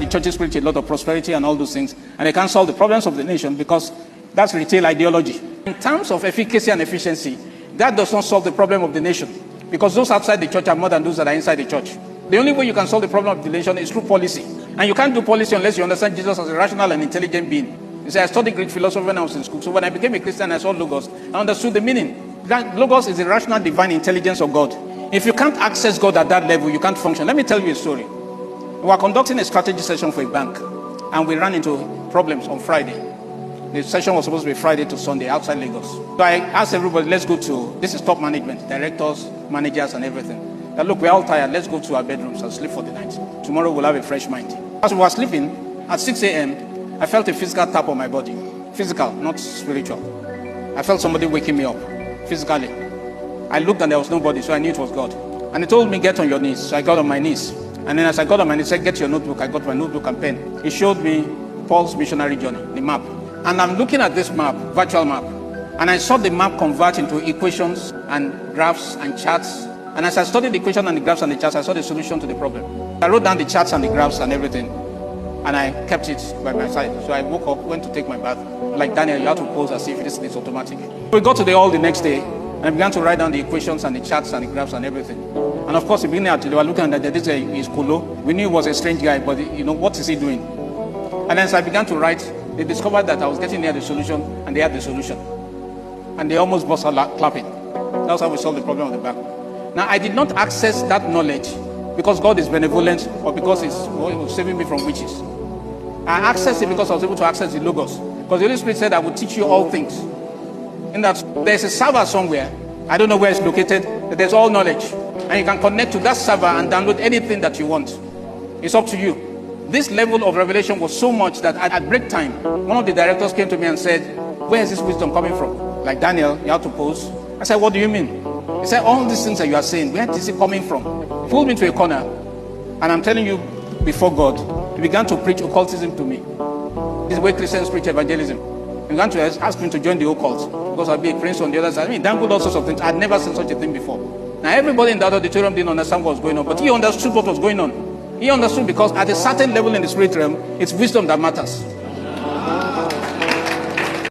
the churches preach a lot of prosperity and all those things, and they can't solve the problems of the nation because that's retail ideology. In terms of efficacy and efficiency, that does not solve the problem of the nation, because those outside the church are more than those that are inside the church. The only way you can solve the problem of the nation is through policy. And you can't do policy unless you understand Jesus as a rational and intelligent being. You see, I studied Greek philosophy when I was in school. So when I became a Christian, I saw Logos. I understood the meaning. That Logos is the rational divine intelligence of God. If you can't access God at that level, you can't function. Let me tell you a story. We were conducting a strategy session for a bank, and we ran into problems on Friday. The session was supposed to be Friday to Sunday outside Lagos. So I asked everybody, let's go to, this is top management, directors, managers, and everything. That look, we're all tired, let's go to our bedrooms and sleep for the night. Tomorrow we'll have a fresh mind. As we were sleeping, at 6 a.m., I felt a physical tap on my body. Physical, not spiritual. I felt somebody waking me up, physically. I looked and there was nobody, so I knew it was God. And he told me, get on your knees. So I got on my knees. And then as I got on my knees, he said, get your notebook. I got my notebook and pen. He showed me Paul's missionary journey, the map. And I'm looking at this map, virtual map. And I saw the map convert into equations and graphs and charts. And as I studied the equation and the graphs and the charts, I saw the solution to the problem. I wrote down the charts and the graphs and everything, and I kept it by my side. So I woke up, went to take my bath. Like Daniel, you have to pose as if this is automatic. We got to the hall the next day, and I began to write down the equations and the charts and the graphs and everything. And of course, the beginning they were looking at that, this is Kolo. We knew he was a strange guy, but what is he doing? And as I began to write, they discovered that I was getting near the solution, and they had the solution. And they almost burst out clapping. That's how we solved the problem of the bank. Now, I did not access that knowledge because God is benevolent or because He was saving me from witches. I accessed it because I was able to access the Logos. Because the Holy Spirit said, I will teach you all things. In that there's a server somewhere, I don't know where it's located, but there's all knowledge. And you can connect to that server and download anything that you want. It's up to you. This level of revelation was so much that at break time, one of the directors came to me and said, where is this wisdom coming from? Like Daniel, you have to pose. I said, what do you mean? He said, all these things that you are saying, where is it coming from? He pulled me to a corner, and I'm telling you, before God, he began to preach occultism to me. This is the way Christians preach evangelism. He began to ask me to join the occult, because I'll be a prince on the other side. I mean, dangled all sorts of things. I'd never seen such a thing before. Now, everybody in that auditorium didn't understand what was going on, but he understood what was going on. He understood because at a certain level in the spirit realm, it's wisdom that matters.